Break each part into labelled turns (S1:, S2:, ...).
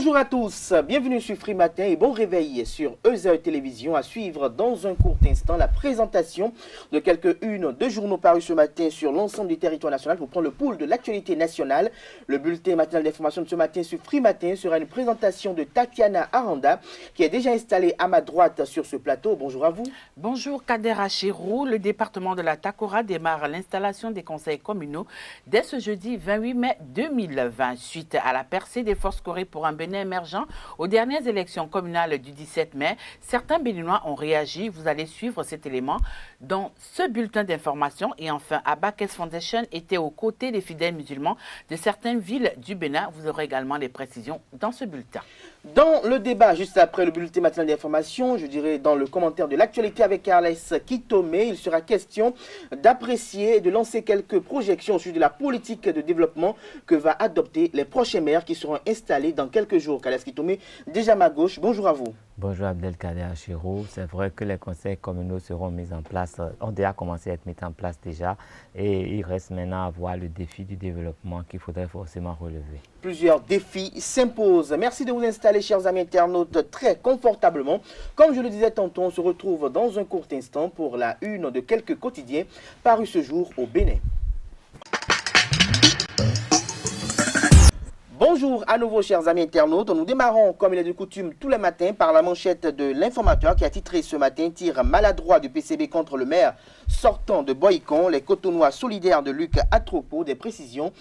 S1: Bonjour à tous, bienvenue sur Free Matin et bon réveil sur EZE Télévision. À suivre dans un court instant la présentation de quelques-unes de journaux parus ce matin sur l'ensemble du territoire national pour prendre le pouls de l'actualité nationale. Le bulletin matinal d'information de ce matin sur Free Matin sera une présentation de Tatiana Aranda qui est déjà installée à ma droite sur ce plateau. Bonjour à vous.
S2: Bonjour Kader Achirou. Le département de la Takora démarre l'installation des conseils communaux dès ce jeudi 28 mai 2020 suite à la percée des forces Corée pour un Bénin émergent aux dernières élections communales du 17 mai. Certains Béninois ont réagi. Vous allez suivre cet élément dans ce bulletin d'information. Et enfin, Abakes Foundation était aux côtés des fidèles musulmans de certaines villes du Bénin. Vous aurez également les précisions dans ce bulletin.
S1: Dans le débat, juste après le bulletin matinal d'information, je dirais dans le commentaire de l'actualité avec Carles Kitomé, il sera question d'apprécier et de lancer quelques projections au sujet de la politique de développement que va adopter les prochains maires qui seront installés dans quelques jours. Carles Kitomé, déjà à ma gauche, bonjour à vous.
S3: Bonjour Abdelkader Achirou. C'est vrai que les conseils communaux seront mis en place, ont déjà commencé à être mis en place déjà et il reste maintenant à voir le défi du développement qu'il faudrait forcément relever.
S1: Plusieurs défis s'imposent. Merci de vous installer, chers amis internautes, très confortablement. Comme je le disais tantôt, on se retrouve dans un court instant pour la une de quelques quotidiens parus ce jour au Bénin. Bonjour à nouveau chers amis internautes, nous démarrons comme il est de coutume tous les matins par la manchette de l'informateur qui a titré ce matin « Tir maladroit du PCB contre le maire sortant de Boycon, les Cotonois solidaires de Luc Atropos », des précisions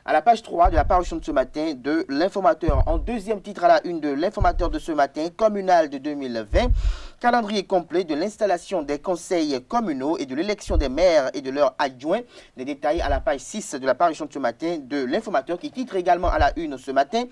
S1: à la page 3 de la parution de ce matin de l'informateur. En deuxième titre à la une de l'informateur de ce matin, communal de 2020, calendrier complet de l'installation des conseils communaux et de l'élection des maires et de leurs adjoints. Les détails à la page 6 de la parution de ce matin de l'informateur qui titre également à la une ce matin,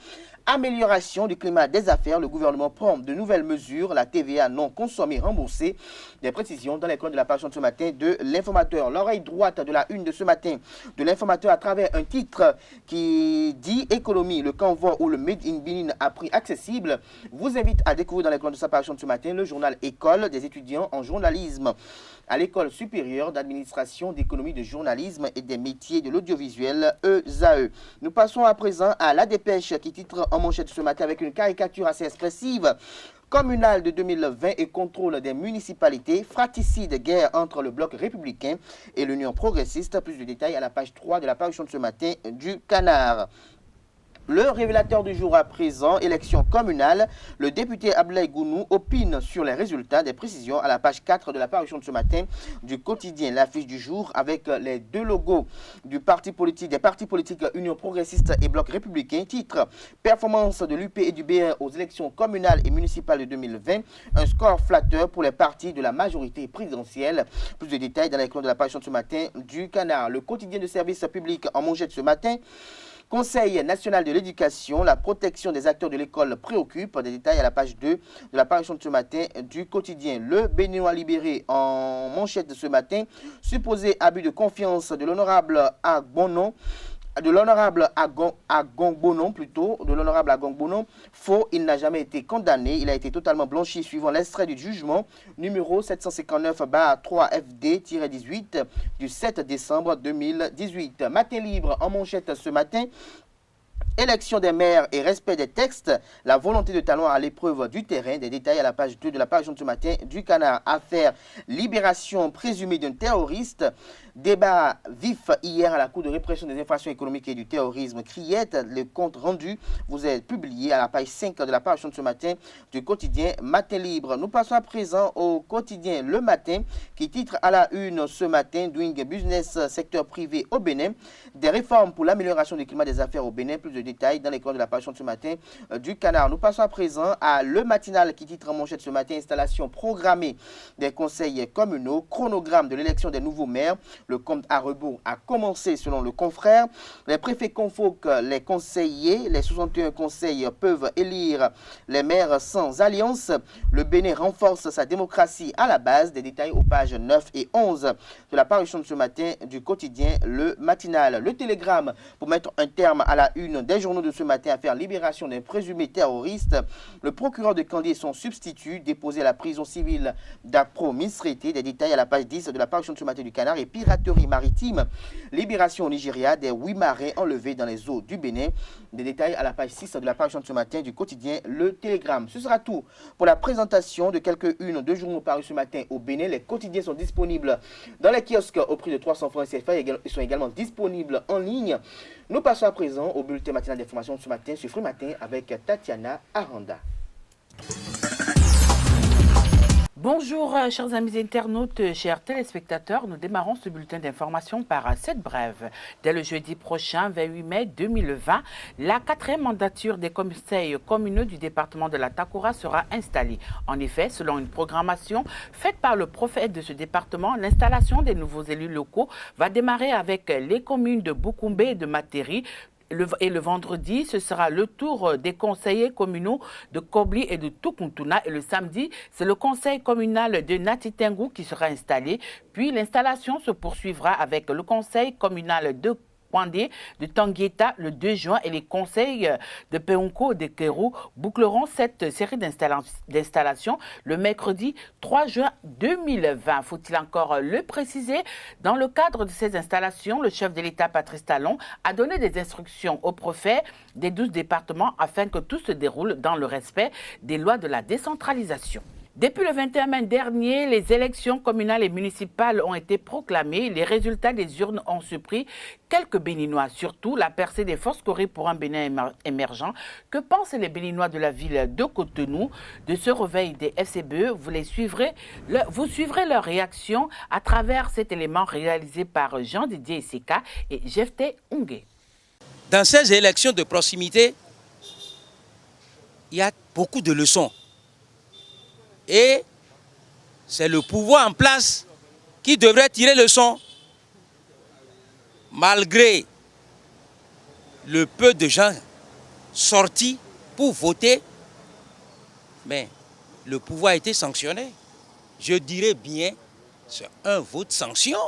S1: amélioration du climat des affaires, le gouvernement prend de nouvelles mesures, la TVA non consommée remboursée. Des précisions dans les codes de la parution de ce matin de l'informateur. L'oreille droite de la une de ce matin de l'informateur à travers un titre qui dit économie, le Canva ou le Made in Benin à prix accessible, vous invite à découvrir dans les codes de sa parution de ce matin le journal École des étudiants en journalisme à l'École supérieure d'administration, d'économie, de journalisme et des métiers de l'audiovisuel, ESAE. Nous passons à présent à la dépêche qui titre en manchette ce matin avec une caricature assez expressive. Communal de 2020 et contrôle des municipalités, fratricide guerre entre le bloc républicain et l'Union progressiste. Plus de détails à la page 3 de la parution de ce matin du Canard. Le révélateur du jour à présent, élection communale, le député Ablaye Gounou opine sur les résultats. Des précisions à la page 4 de la parution de ce matin du quotidien. L'affiche du jour avec les deux logos des partis politiques Union progressiste et Bloc républicain. Titre, performance de l'UP et du BR aux élections communales et municipales de 2020. Un score flatteur pour les partis de la majorité présidentielle. Plus de détails dans les codes de la parution de ce matin du Canard. Le quotidien de service public en manchette ce matin. Conseil national de l'éducation, la protection des acteurs de l'école préoccupe. Des détails à la page 2 de la parution de ce matin du quotidien. Le Béninois libéré en manchette de ce matin. Supposé abus de confiance de l'honorable Agbonon. De l'honorable Agongbonon faux, il n'a jamais été condamné, il a été totalement blanchi suivant l'extrait du jugement numéro 759-3FD-18 du 7 décembre 2018. Matin libre en manchette ce matin. Élection des maires et respect des textes, la volonté de talent à l'épreuve du terrain. Des détails à la page 2 de la page de ce matin du Canard. Affaire libération présumée d'un terroriste. Débat vif hier à la Cour de répression des infractions économiques et du terrorisme. Criette, le compte rendu vous est publié à la page 5 de la page de ce matin du quotidien Matin Libre. Nous passons à présent au quotidien Le Matin qui titre à la une ce matin Doing Business secteur privé au Bénin. Des réformes pour l'amélioration du climat des affaires au Bénin. Plus de détails dans les codes de la page de ce matin du Canard. Nous passons à présent à Le Matinal qui titre en manchette ce matin installation programmée des conseils communaux, chronogramme de l'élection des nouveaux maires. Le compte à rebours a commencé selon le confrère. Les préfets convoquent les conseillers. Les 61 conseils peuvent élire les maires sans alliance. Le Bénin renforce sa démocratie à la base. Des détails aux pages 9 et 11 de la parution de ce matin du quotidien Le Matinal. Le Télégramme pour mettre un terme à la une des journaux de ce matin à faire libération d'un présumé terroriste. Le procureur de Kandé et son substitut déposé à la prison civile d'Apro Misrete. Des détails à la page 10 de la parution de ce matin du Canard et piraterie piraterie maritime, libération au Nigeria des 8 marins enlevés dans les eaux du Bénin. Des détails à la page 6 de la parution de ce matin du quotidien Le Télégramme. Ce sera tout pour la présentation de quelques-unes de journaux parus ce matin au Bénin. Les quotidiens sont disponibles dans les kiosques au prix de 300 francs CFA et sont également disponibles en ligne. Nous passons à présent au bulletin matinal d'information de ce matin sur Free Matin avec Tatiana Aranda.
S2: Bonjour chers amis internautes, chers téléspectateurs, nous démarrons ce bulletin d'information par cette brève. Dès le jeudi prochain, 28 mai 2020, la 4e mandature des conseils communaux du département de la Takora sera installée. En effet, selon une programmation faite par le prophète de ce département, l'installation des nouveaux élus locaux va démarrer avec les communes de Bukumbe et de Materi. Et le vendredi, ce sera le tour des conseillers communaux de Kobli et de Tukuntuna. Et le samedi, c'est le conseil communal de Natitengu qui sera installé. Puis l'installation se poursuivra avec le conseil communal de Kwandé, de Tangueta le 2 juin et les conseils de Peunko et de Kéru boucleront cette série d'installations le mercredi 3 juin 2020. Faut-il encore le préciser? Dans le cadre de ces installations, le chef de l'État, Patrice Talon, a donné des instructions aux préfets des 12 départements afin que tout se déroule dans le respect des lois de la décentralisation. Depuis le 21 mai dernier, les élections communales et municipales ont été proclamées. Les résultats des urnes ont surpris quelques Béninois, surtout la percée des forces Corée pour un Bénin émergent. Que pensent les Béninois de la ville de Cotonou de ce réveil des FCBE? Vous suivrez leur réaction à travers cet élément réalisé par Jean-Didier Esseka et Jefté Unge.
S4: Dans ces élections de proximité, il y a beaucoup de leçons. Et c'est le pouvoir en place qui devrait tirer leçon. Malgré le peu de gens sortis pour voter, mais le pouvoir a été sanctionné. Je dirais bien, c'est un vote sanction.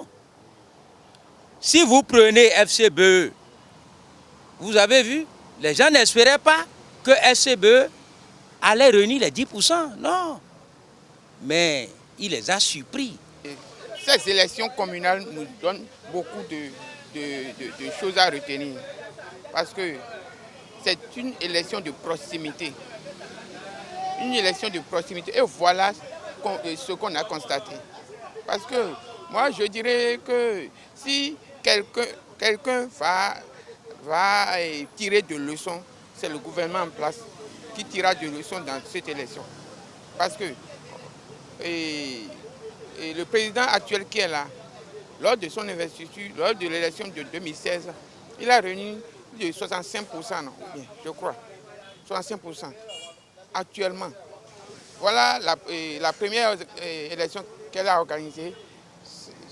S4: Si vous prenez FCBE, vous avez vu, les gens n'espéraient pas que FCBE allait réunir les 10%. Non. Mais il les a surpris.
S5: Ces élections communales nous donnent beaucoup de choses à retenir. Parce que c'est une élection de proximité. Une élection de proximité. Et voilà ce qu'on a constaté. Parce que moi, je dirais que si quelqu'un va tirer de leçons, c'est le gouvernement en place qui tirera de leçons dans cette élection. Parce que et le président actuel qui est là, lors de son investiture, lors de l'élection de 2016, il a réuni de 65%, non, je crois, 65% actuellement. Voilà la première élection qu'elle a organisée,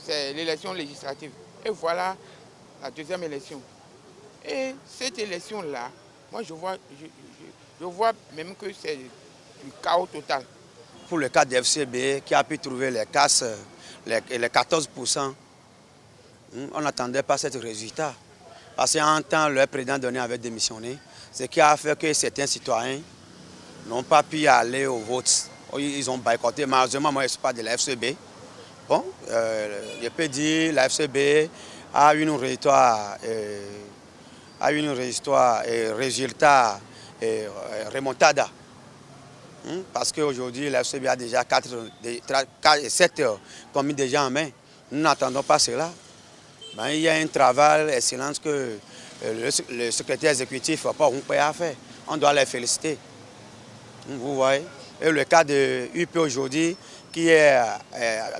S5: c'est l'élection législative. Et voilà la deuxième élection. Et cette élection-là, moi je vois même que c'est du chaos total.
S6: Pour le cas de FCB qui a pu trouver les casses, les 14%, on n'attendait pas ce résultat. Parce qu'en temps, le président donné avait démissionné, ce qui a fait que certains citoyens n'ont pas pu aller au vote. Ils ont boycotté. Malheureusement, moi je ne suis pas de la FCB. Bon, je peux dire que la FCB a une résultat remontada. Parce qu'aujourd'hui, la FCB a déjà 7 communes déjà en main. Nous n'attendons pas cela. Il y a un travail excellent que le secrétaire exécutif n'a pas à faire. On doit les féliciter. Vous voyez. Et le cas de UP aujourd'hui, qui est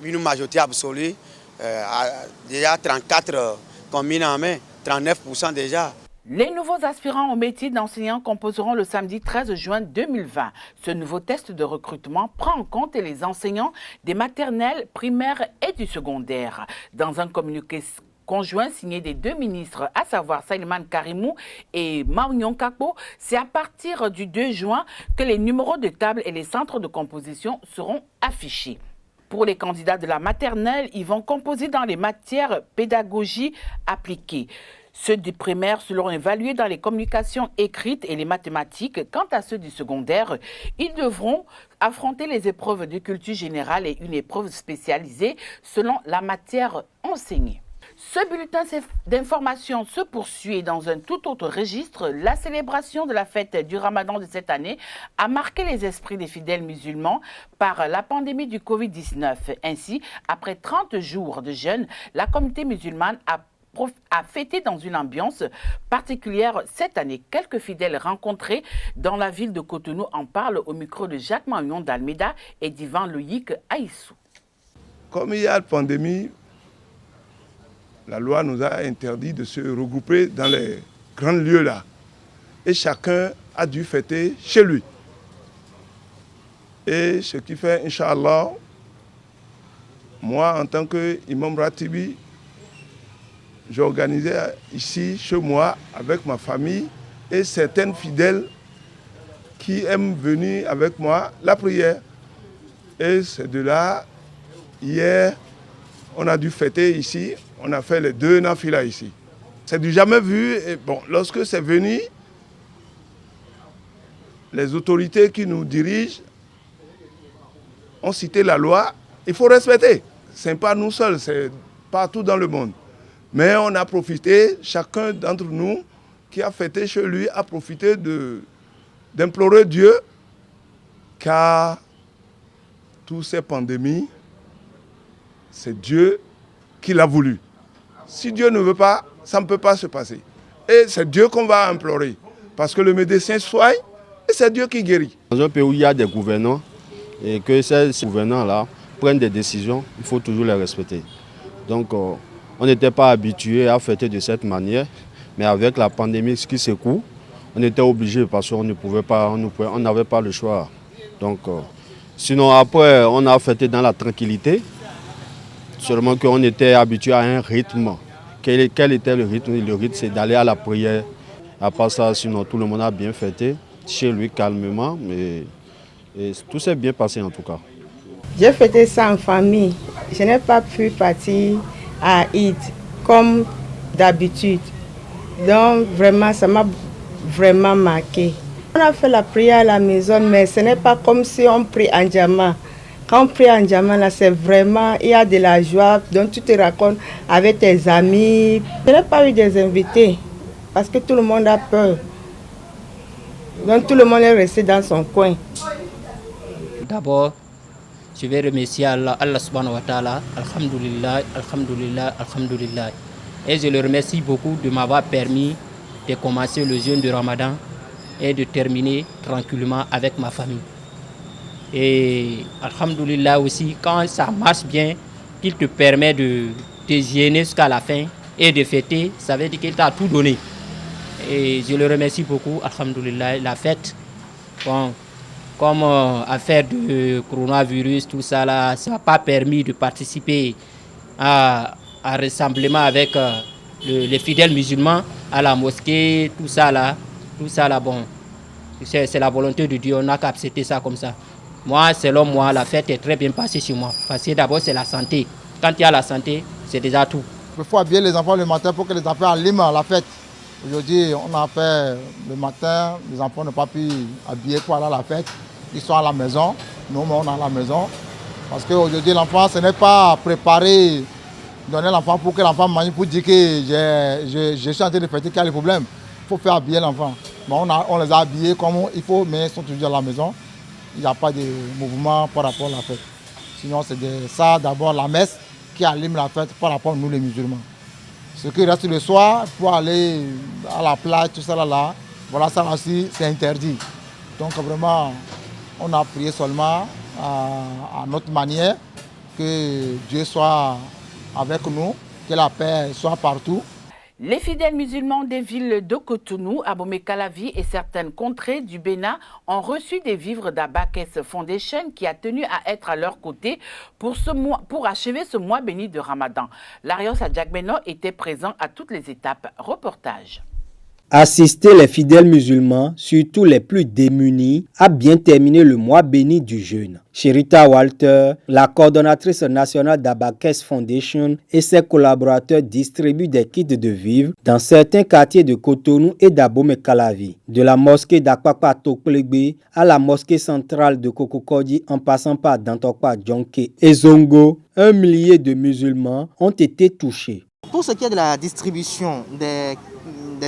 S6: une majorité absolue, a déjà 34 communes en main, 39% déjà.
S2: Les nouveaux aspirants au métier d'enseignant composeront le samedi 13 juin 2020. Ce nouveau test de recrutement prend en compte les enseignants des maternelles, primaires et du secondaire. Dans un communiqué conjoint signé des 2 ministres, à savoir Saliman Karimou et Maounion Kakbo, c'est à partir du 2 juin que les numéros de table et les centres de composition seront affichés. Pour les candidats de la maternelle, ils vont composer dans les matières pédagogie appliquée. Ceux du primaire seront évalués dans les communications écrites et les mathématiques. Quant à ceux du secondaire, ils devront affronter les épreuves de culture générale et une épreuve spécialisée selon la matière enseignée. Ce bulletin d'information se poursuit dans un tout autre registre. La célébration de la fête du Ramadan de cette année a marqué les esprits des fidèles musulmans par la pandémie du Covid-19. Ainsi, après 30 jours de jeûne, la communauté musulmane a fêté dans une ambiance particulière cette année. Quelques fidèles rencontrés dans la ville de Cotonou en parlent au micro de Jacques Magnon d'Almeida et d'Ivan Loïc Aïssou.
S7: Comme il y a la pandémie, la loi nous a interdit de se regrouper dans les grands lieux là. Et chacun a dû fêter chez lui. Et ce qui fait, Inch'Allah, moi en tant qu'imam Ratibi, j'ai organisé ici, chez moi, avec ma famille et certaines fidèles qui aiment venir avec moi la prière. Et c'est de là, hier, on a dû fêter ici, on a fait les 2 nafilas ici. C'est du jamais vu. Et bon, lorsque c'est venu, les autorités qui nous dirigent ont cité la loi, il faut respecter. Ce n'est pas nous seuls, c'est partout dans le monde. Mais on a profité, chacun d'entre nous qui a fêté chez lui a profité d'implorer Dieu, car toutes ces pandémies, c'est Dieu qui l'a voulu. Si Dieu ne veut pas, ça ne peut pas se passer. Et c'est Dieu qu'on va implorer, parce que le médecin soigne et c'est Dieu qui guérit.
S8: Dans un pays où il y a des gouvernants et que ces gouvernants-là prennent des décisions, il faut toujours les respecter. Donc, on n'était pas habitué à fêter de cette manière, mais avec la pandémie qui secoue, on était obligé parce qu'on ne pouvait pas, on n'avait pas le choix. Donc, sinon après, on a fêté dans la tranquillité, seulement qu'on était habitué à un rythme. Quel était le rythme? Le rythme, c'est d'aller à la prière. À part ça, sinon tout le monde a bien fêté, chez lui calmement, mais tout s'est bien passé en tout cas.
S9: J'ai fêté ça en famille. Je n'ai pas pu partir à Eid comme d'habitude. Donc vraiment, ça m'a vraiment marqué. On a fait la prière à la maison, mais ce n'est pas comme si on prie en diamant. Quand on prie en diamant, là, c'est vraiment, il y a de la joie, donc tu te racontes avec tes amis. Je n'ai pas eu des invités, parce que tout le monde a peur. Donc tout le monde est resté dans son coin.
S10: D'abord, je vais remercier Allah subhanahu wa ta'ala, alhamdulillah, alhamdulillah, alhamdulillah. Et je le remercie beaucoup de m'avoir permis de commencer le jeûne de Ramadan et de terminer tranquillement avec ma famille. Et alhamdulillah aussi, quand ça marche bien, qu'il te permet de te jeûner jusqu'à la fin et de fêter, ça veut dire qu'il t'a tout donné. Et je le remercie beaucoup, alhamdulillah, la fête. Bon, comme affaire de coronavirus, tout ça là, ça n'a pas permis de participer à rassemblement avec les fidèles musulmans à la mosquée, tout ça là, bon, c'est la volonté de Dieu, on n'a qu'à accepter ça comme ça. Moi, selon moi, la fête est très bien passée chez moi, parce que d'abord c'est la santé. Quand il y a la santé, c'est déjà tout.
S11: Il faut habiller les enfants le matin pour que les enfants aliment la fête. Aujourd'hui, on a fait le matin, les enfants n'ont pas pu habiller pour aller à la fête. Ils sont à la maison, nous, on est à la maison. Parce qu'aujourd'hui, l'enfant, ce n'est pas préparer, donner l'enfant pour que l'enfant mange, pour dire que je suis en train de fêter, quel est le problème. Il faut faire habiller l'enfant. Bon, on les a habillés comme il faut, mais ils sont toujours à la maison. Il n'y a pas de mouvement par rapport à la fête. Sinon, c'est ça d'abord la messe qui allume la fête par rapport à nous les musulmans. Ce qui reste le soir, pour aller à la plage, tout ça là, voilà, ça aussi, c'est interdit. Donc vraiment, on a prié seulement à notre manière, que Dieu soit avec nous, que la paix soit partout.
S2: Les fidèles musulmans des villes de Cotonou, Abomey-Calavi et certaines contrées du Bénin ont reçu des vivres d'Abakès Foundation qui a tenu à être à leur côté pour achever ce mois béni de Ramadan. Larios Adjagbeno était présent à toutes les étapes. Reportage.
S12: Assister les fidèles musulmans, surtout les plus démunis, à bien terminer le mois béni du jeûne. Sherita Walter, la coordonnatrice nationale d'Abakès Foundation et ses collaborateurs distribuent des kits de vivres dans certains quartiers de Cotonou et d'Abomey-Calavi. De la mosquée d'Akwakwa Toklegbe à la mosquée centrale de Kokokodi en passant par Dantokwa Djonké et Zongo, 1 millier de musulmans ont été touchés.
S1: Pour ce qui est de la distribution des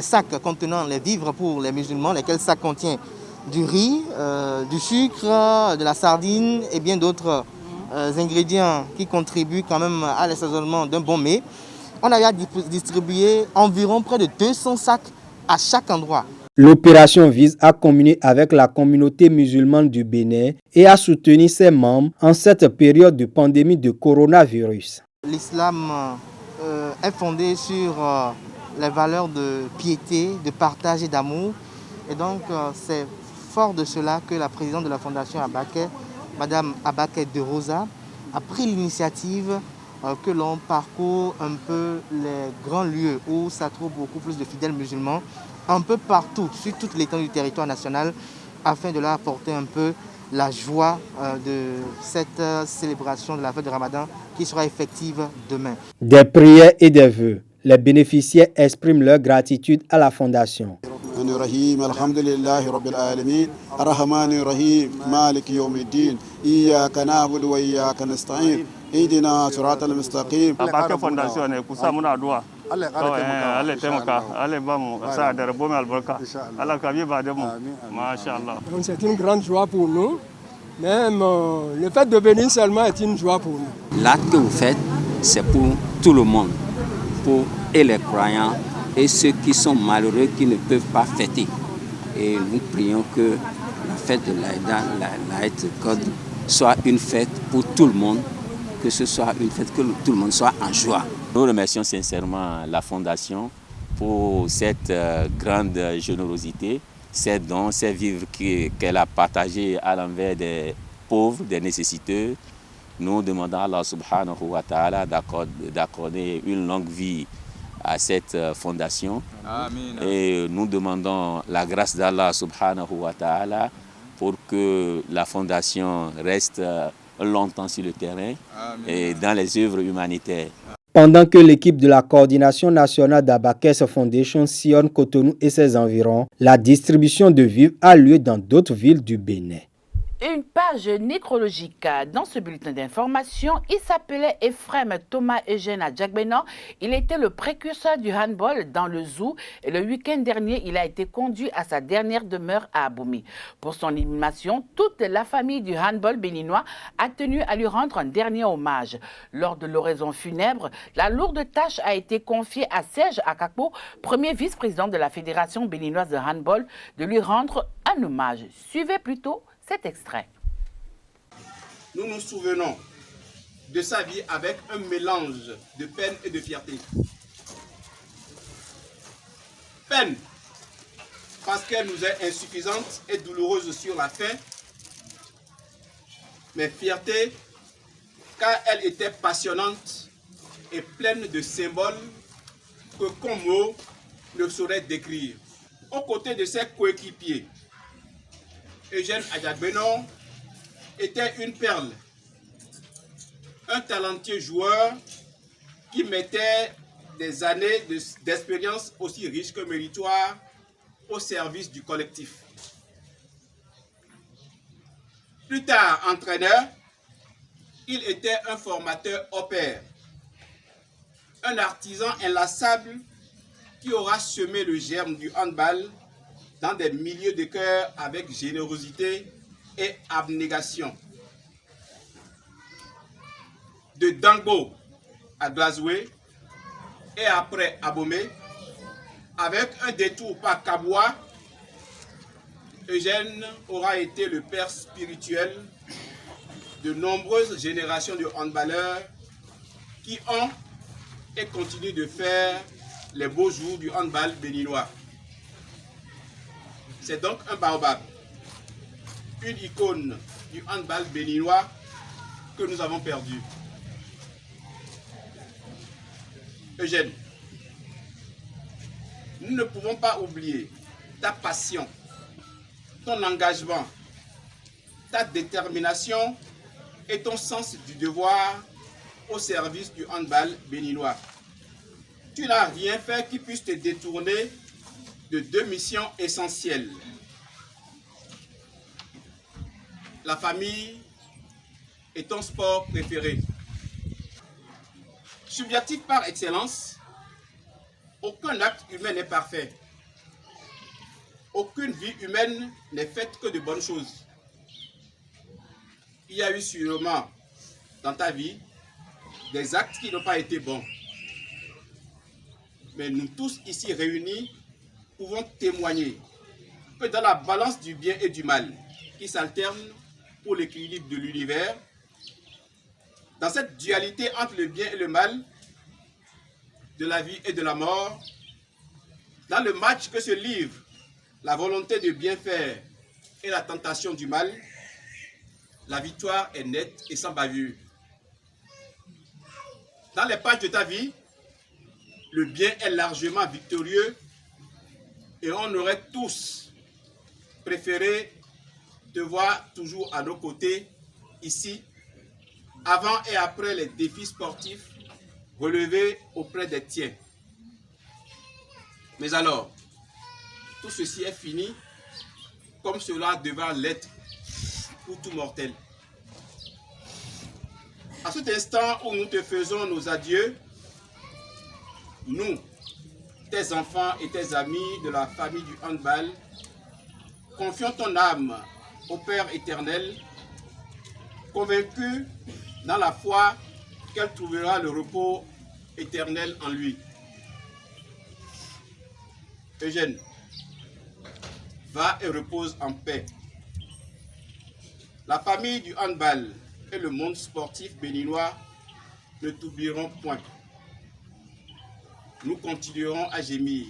S1: sacs contenant les vivres pour les musulmans, lesquels sacs contiennent du riz, du sucre, de la sardine et bien d'autres ingrédients qui contribuent quand même à l'assaisonnement d'un bon mets, on a distribué environ près de 200 sacs à chaque endroit.
S12: L'opération vise à communier avec la communauté musulmane du Bénin et à soutenir ses membres en cette période de pandémie de coronavirus.
S1: L'islam est fondé sur les valeurs de piété, de partage et d'amour. Et donc c'est fort de cela que la présidente de la Fondation Abaké, Madame Abaké de Rosa, a pris l'initiative que l'on parcourt un peu les grands lieux où ça trouve beaucoup plus de fidèles musulmans, un peu partout, sur toute l'étendue du territoire national, afin de leur apporter un peu la joie de cette célébration de la fête de Ramadan qui sera effective demain.
S12: Des prières et des vœux, les bénéficiaires expriment leur gratitude à la Fondation.
S13: Abaké Fondation ne kusa muna addu'a Allah taimaka Allah ba mu sa da rabo mai albarka Allah ka bi ba da mu masha Allah.
S14: Donc c'est une grande joie pour nous. Même le fait de venir seulement est une joie pour nous.
S15: L'acte que vous faites, c'est pour tout le monde, pour et les croyants et ceux qui sont malheureux qui ne peuvent pas fêter. Et nous prions que la fête de l'Aïd el-Qadr soit une fête pour tout le monde, que ce soit une fête que tout le monde soit en joie. Nous remercions sincèrement la Fondation pour cette grande générosité, ces dons, ces vivres qu'elle a partagés à l'envers des pauvres, des nécessiteux. Nous demandons à Allah subhanahu wa ta'ala d'accorder une longue vie à cette fondation. Amen. Et nous demandons la grâce d'Allah subhanahu wa ta'ala pour que la fondation reste longtemps sur le terrain. Amen. Et dans les œuvres humanitaires.
S12: Pendant que l'équipe de la coordination nationale d'Abakès Foundation sillonne Cotonou et ses environs, la distribution de vivres a lieu dans d'autres villes du Bénin.
S2: Une page nécrologique dans ce bulletin d'information. Il s'appelait Ephrem Thomas Eugène Adjagbenon. Il était le précurseur du handball dans le zoo et le week-end dernier, il a été conduit à sa dernière demeure à Aboumi. Pour son inhumation, toute la famille du handball béninois a tenu à lui rendre un dernier hommage. Lors de l'oraison funèbre, la lourde tâche a été confiée à Serge Akakpo, premier vice-président de la Fédération béninoise de handball, de lui rendre un hommage. Suivez plutôt cet extrait.
S16: Nous nous souvenons de sa vie avec un mélange de peine et de fierté. Peine parce qu'elle nous est insuffisante et douloureuse sur la fin, mais fierté car elle était passionnante et pleine de symboles qu'aucun mot ne saurait décrire. Aux côtés de ses coéquipiers, Eugène Adjagbenon était une perle, un talentueux joueur qui mettait des années d'expérience aussi riches que méritoires au service du collectif. Plus tard entraîneur, il était un formateur au pair, un artisan inlassable qui aura semé le germe du handball dans des milieux de cœur avec générosité et abnégation. De Dango à Glazoué et après Abomey, avec un détour par Kaboua, Eugène aura été le père spirituel de nombreuses générations de handballeurs qui ont et continuent de faire les beaux jours du handball béninois. C'est donc un baobab, une icône du handball béninois que nous avons perdu. Eugène, nous ne pouvons pas oublier ta passion, ton engagement, ta détermination et ton sens du devoir au service du handball béninois. Tu n'as rien fait qui puisse te détourner de deux missions essentielles. La famille est ton sport préféré. Subjectif par excellence, Aucun acte humain n'est parfait. Aucune vie humaine n'est faite que de bonnes choses. Il y a eu sûrement dans ta vie des actes qui n'ont pas été bons. Mais nous tous ici réunis pouvons témoigner que dans la balance du bien et du mal qui s'alterne pour l'équilibre de l'univers, dans cette dualité entre le bien et le mal, de la vie et de la mort, dans le match que se livre la volonté de bien faire et la tentation du mal, la victoire est nette et sans bavure. Dans les pages de ta vie, le bien est largement victorieux et on aurait tous préféré te voir toujours à nos côtés, ici, avant et après les défis sportifs relevés auprès des tiens. Mais alors, tout ceci est fini, comme cela devra l'être pour tout mortel. À cet instant où nous te faisons nos adieux, nous, tes enfants et tes amis de la famille du handball, confions ton âme au Père éternel, convaincu dans la foi qu'elle trouvera le repos éternel en lui. Eugène, va et repose en paix. La famille du handball et le monde sportif béninois ne t'oublieront point. Nous continuerons à gémir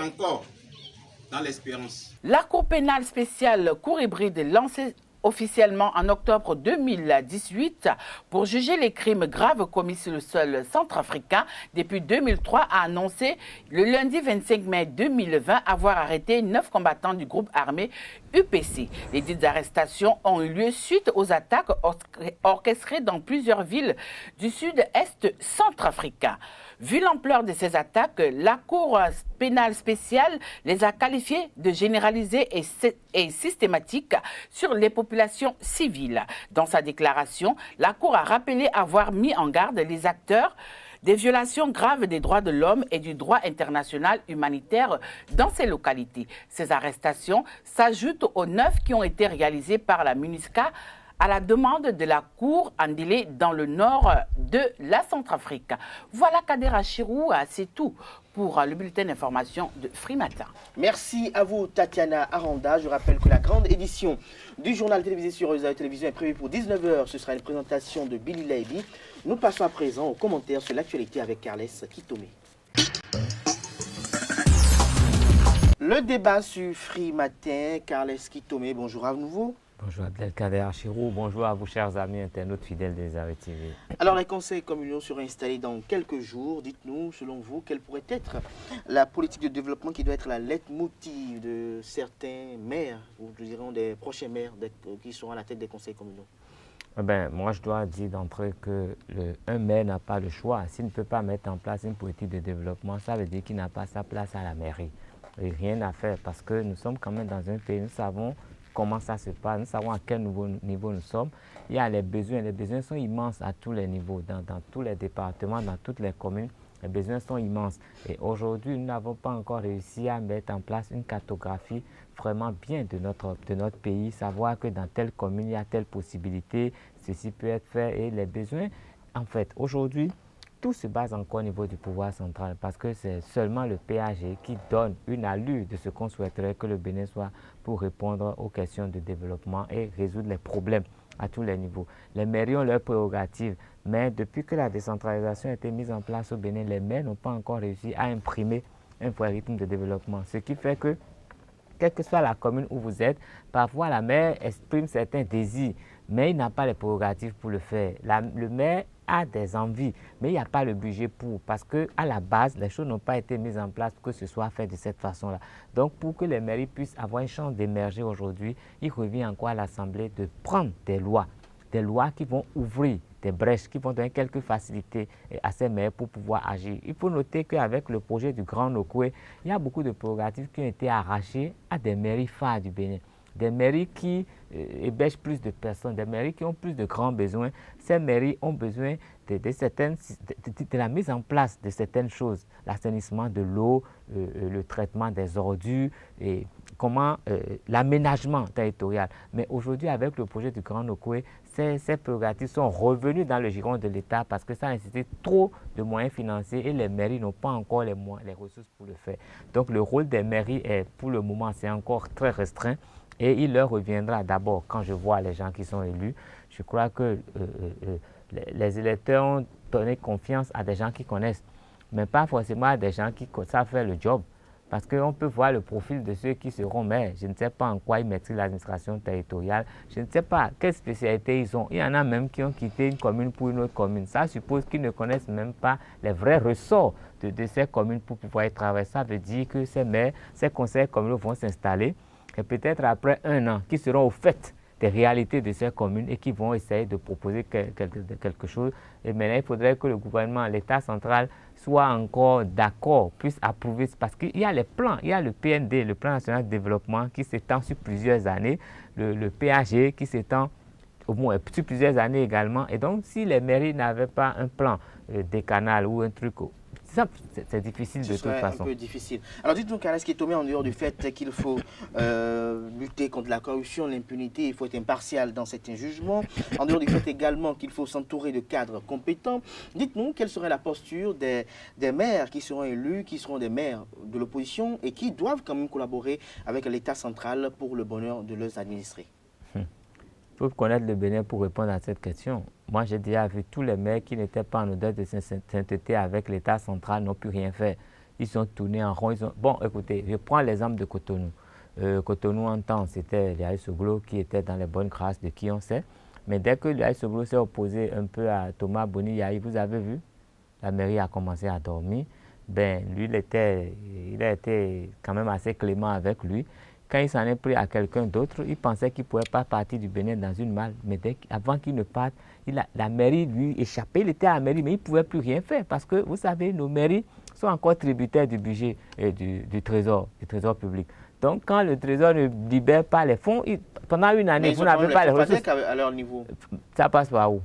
S16: encore dans l'espérance.
S2: La Cour pénale spéciale Cour hybride lancée officiellement en octobre 2018 pour juger les crimes graves commis sur le sol centrafricain depuis 2003 a annoncé le lundi 25 mai 2020 avoir arrêté 9 combattants du groupe armé UPC. Les dites arrestations ont eu lieu suite aux attaques orchestrées dans plusieurs villes du sud-est centrafricain. Vu l'ampleur de ces attaques, la Cour pénale spéciale les a qualifiées de généralisées et systématiques sur les populations civiles. Dans sa déclaration, la Cour a rappelé avoir mis en garde les acteurs des violations graves des droits de l'homme et du droit international humanitaire dans ces localités. Ces arrestations s'ajoutent aux 9 qui ont été réalisées par la MINUSCA à la demande de la Cour en délai dans le nord de la Centrafrique. Voilà Kader Achirou, c'est tout pour le bulletin d'information de Frimatin.
S1: Merci à vous Tatiana Aranda. Je rappelle que la grande édition du journal télévisé sur Osaï Télévision est prévue pour 19h. Ce sera une présentation de Billy Laibi. Nous passons à présent aux commentaires sur l'actualité avec Carles Kitome. Le débat sur Frimatin, Carles Kitome, bonjour à nouveau.
S3: Bonjour Abdelkader Achirou, bonjour à vous chers amis internautes fidèles des Arrêts TV.
S1: Alors les conseils communaux seront installés dans quelques jours. Dites-nous, selon vous, quelle pourrait être la politique de développement qui doit être la leitmotiv de certains maires, ou nous dirons des prochains maires qui seront à la tête des conseils communaux?
S3: Moi je dois dire d'entrée que un maire n'a pas le choix. S'il ne peut pas mettre en place une politique de développement, ça veut dire qu'il n'a pas sa place à la mairie. Et rien à faire parce que nous sommes quand même dans un pays, nous savons comment ça se passe, nous savons à quel niveau nous sommes. Il y a les besoins sont immenses à tous les niveaux, dans tous les départements, dans toutes les communes, les besoins sont immenses. Et aujourd'hui, nous n'avons pas encore réussi à mettre en place une cartographie vraiment bien de notre pays, savoir que dans telle commune, il y a telle possibilité, ceci peut être fait et les besoins. En fait, aujourd'hui, tout se base encore au niveau du pouvoir central parce que c'est seulement le PAG qui donne une allure de ce qu'on souhaiterait que le Bénin soit pour répondre aux questions de développement et résoudre les problèmes à tous les niveaux. Les mairies ont leurs prérogatives, mais depuis que la décentralisation a été mise en place au Bénin, les maires n'ont pas encore réussi à imprimer un vrai rythme de développement. Ce qui fait que, quelle que soit la commune où vous êtes, parfois la maire exprime certains désirs, mais il n'a pas les prérogatives pour le faire. Le maire a des envies, mais il n'y a pas le budget pour, parce qu'à la base, les choses n'ont pas été mises en place pour que ce soit fait de cette façon-là. Donc, pour que les mairies puissent avoir une chance d'émerger aujourd'hui, il revient encore à l'Assemblée de prendre des lois qui vont ouvrir des brèches, qui vont donner quelques facilités à ces maires pour pouvoir agir. Il faut noter qu'avec le projet du Grand Nokoué, il y a beaucoup de prérogatives qui ont été arrachées à des mairies phares du Bénin. Des mairies qui hébergent plus de personnes, des mairies qui ont plus de grands besoins. Ces mairies ont besoin de la mise en place de certaines choses, l'assainissement de l'eau, le traitement des ordures, et l'aménagement territorial. Mais aujourd'hui, avec le projet du Grand Nokoué, ces prérogatives sont revenues dans le giron de l'État parce que ça nécessite trop de moyens financiers et les mairies n'ont pas encore les ressources pour le faire. Donc le rôle des mairies est, pour le moment, c'est encore très restreint et il leur reviendra d'abord, quand je vois les gens qui sont élus, je crois que les électeurs ont donné confiance à des gens qui connaissent, mais pas forcément à des gens qui savent faire le job. Parce qu'on peut voir le profil de ceux qui seront maires. Je ne sais pas en quoi ils maîtrisent l'administration territoriale. Je ne sais pas quelle spécialité ils ont. Il y en a même qui ont quitté une commune pour une autre commune. Ça suppose qu'ils ne connaissent même pas les vrais ressorts de ces communes pour pouvoir y travailler. Ça veut dire que ces maires, ces conseils communaux vont s'installer et peut-être après 1 an, qui seront au fait des réalités de ces communes et qui vont essayer de proposer quelque chose. Et maintenant, il faudrait que le gouvernement, l'État central, soit encore d'accord, puisse approuver, parce qu'il y a les plans, il y a le PND, le Plan national de développement, qui s'étend sur plusieurs années, le PAG qui s'étend au moins sur plusieurs années également. Et donc, si les mairies n'avaient pas un plan décanal ou un truc, c'est difficile de toute façon.
S1: Un peu difficile. Alors dites-nous, Carles Kitome, en dehors du fait qu'il faut lutter contre la corruption, l'impunité, il faut être impartial dans certains jugements, en dehors du fait également qu'il faut s'entourer de cadres compétents, dites-nous quelle serait la posture des maires qui seront élus, qui seront des maires de l'opposition et qui doivent quand même collaborer avec l'État central pour le bonheur de leurs administrés.
S3: Il faut connaître le Bénin pour répondre à cette question. Moi, j'ai déjà vu tous les maires qui n'étaient pas en odeur de sainteté avec l'État central n'ont pu rien faire. Ils sont tournés en rond. Bon, écoutez, je prends l'exemple de Cotonou. Cotonou, en temps, c'était Liaï Soglo qui était dans les bonnes grâces de qui on sait. Mais dès que Liaï Soglo s'est opposé un peu à Thomas Boni Yahi, vous avez vu, la mairie a commencé à dormir. Ben, lui, il a été quand même assez clément avec lui. Quand il s'en est pris à quelqu'un d'autre, il pensait qu'il ne pouvait pas partir du Bénin dans une malle. Mais avant qu'il ne parte, la mairie lui échappait. Il était à la mairie, mais il ne pouvait plus rien faire. Parce que, vous savez, nos mairies sont encore tributaires du budget et du trésor public. Donc, quand le trésor ne libère pas les fonds, pendant une année, vous n'avez pas les ressources.
S1: À leur niveau.
S3: Ça passe par où?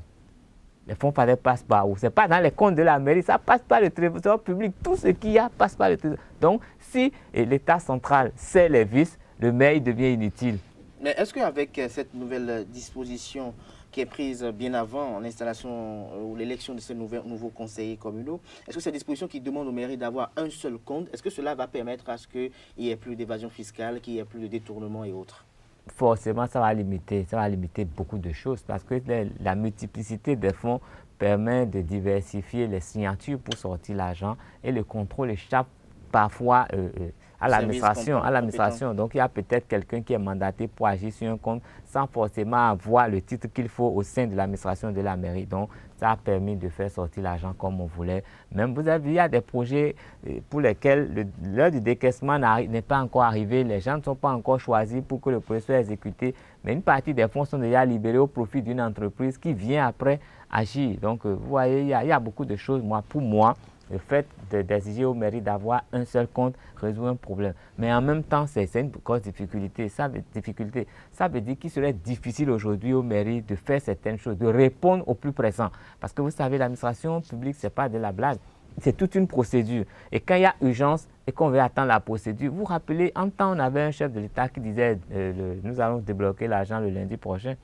S3: Les fonds passent par où? Ce n'est pas dans les comptes de la mairie, ça passe par le trésor public. Tout ce qu'il y a passe par le trésor. Donc, si l'État central sait les vices, le maire devient inutile.
S1: Mais est-ce qu'avec cette nouvelle disposition qui est prise bien avant l'installation ou l'élection de ces nouveaux conseillers communaux, est-ce que cette disposition qui demande aux mairies d'avoir un seul compte, est-ce que cela va permettre à ce qu'il n'y ait plus d'évasion fiscale, qu'il n'y ait plus de détournement et autres?
S3: Forcément, ça va limiter beaucoup de choses parce que la multiplicité des fonds permet de diversifier les signatures pour sortir l'argent et le contrôle échappe parfois à l'administration. Donc, il y a peut-être quelqu'un qui est mandaté pour agir sur un compte sans forcément avoir le titre qu'il faut au sein de l'administration de la mairie. Donc, ça a permis de faire sortir l'argent comme on voulait. Même il y a des projets pour lesquels l'heure du décaissement n'est pas encore arrivée. Les gens ne sont pas encore choisis pour que le projet soit exécuté. Mais une partie des fonds sont déjà libérés au profit d'une entreprise qui vient après agir. Donc, vous voyez, il y a beaucoup de choses. Pour moi, le fait d'exiger aux mairies d'avoir un seul compte résout un problème. Mais en même temps, c'est une grosse difficulté. Ça veut dire qu'il serait difficile aujourd'hui aux mairies de faire certaines choses, de répondre au plus pressant. Parce que vous savez, l'administration publique, ce n'est pas de la blague. C'est toute une procédure. Et quand il y a urgence et qu'on veut attendre la procédure, vous vous rappelez, en temps, on avait un chef de l'État qui disait nous allons débloquer l'argent le lundi prochain.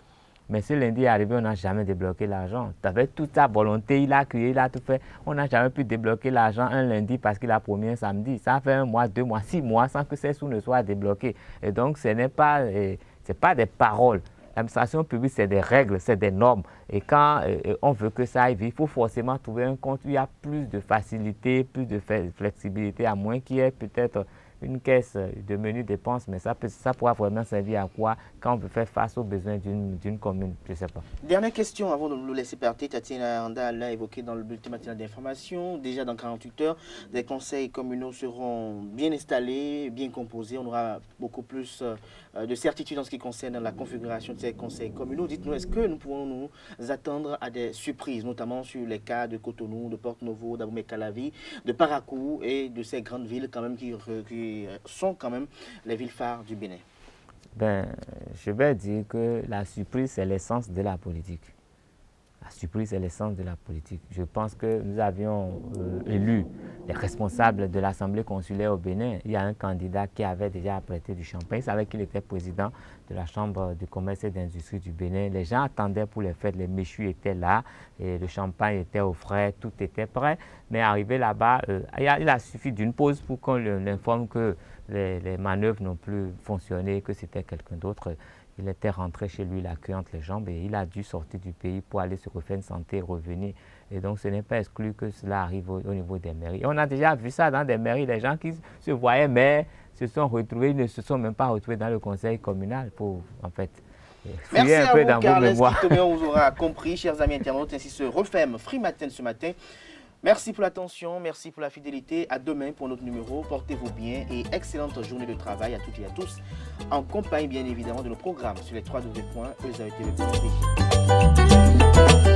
S3: Mais ce lundi est arrivé, on n'a jamais débloqué l'argent. Avec toute sa volonté, il a crié, il a tout fait. On n'a jamais pu débloquer l'argent un lundi parce qu'il a promis un samedi. Ça fait 1 mois, 2 mois, 6 mois sans que ces sous ne soient débloqués. Et donc, ce n'est pas, des paroles. L'administration publique, c'est des règles, c'est des normes. Et quand on veut que ça aille vite, il faut forcément trouver un compte où il y a plus de facilité, plus de flexibilité, à moins qu'il y ait peut-être une caisse de menu dépenses, mais ça pourra vraiment servir à quoi quand on veut faire face aux besoins d'une commune, je ne sais pas.
S1: Dernière question avant de nous laisser partir. Tatiana Anda l'a évoqué dans le bulletin matinal d'information. Déjà dans 48 heures, des conseils communaux seront bien installés, bien composés. On aura beaucoup plus de certitude en ce qui concerne la configuration de ces conseils communaux. Dites-nous, est-ce que nous pouvons nous attendre à des surprises, notamment sur les cas de Cotonou, de Porte-Novo, d'Abomey-Calavi, de Parakou et de ces grandes villes quand même qui sont quand même les villes phares du Bénin?
S3: Ben, je vais dire que la surprise, c'est l'essence de la politique. La surprise est l'essence de la politique. Je pense que nous avions élu les responsables de l'Assemblée consulaire au Bénin. Il y a un candidat qui avait déjà apprêté du champagne. Il savait qu'il était président de la Chambre de commerce et d'industrie du Bénin. Les gens attendaient pour les fêtes. Les méchus étaient là, et le champagne était au frais, tout était prêt. Mais arrivé là-bas, il a suffi d'une pause pour qu'on l'informe que les manœuvres n'ont plus fonctionné, que c'était quelqu'un d'autre. Il était rentré chez lui, la queue entre les jambes, et il a dû sortir du pays pour aller se refaire une santé et revenir. Et donc, ce n'est pas exclu que cela arrive au niveau des mairies. Et on a déjà vu ça dans des mairies, des gens qui se voyaient maires se sont retrouvés, ils ne se sont même pas retrouvés dans le conseil communal pour, en fait,
S1: merci
S3: un peu
S1: à vous, Carles
S3: mémoire.
S1: On vous aura compris, chers amis internautes, ainsi se referme Free Matin ce matin. Merci pour l'attention, merci pour la fidélité. À demain pour notre numéro. Portez-vous bien et excellente journée de travail à toutes et à tous. En compagnie, bien évidemment, de nos programmes sur les www.ezaetv.tv.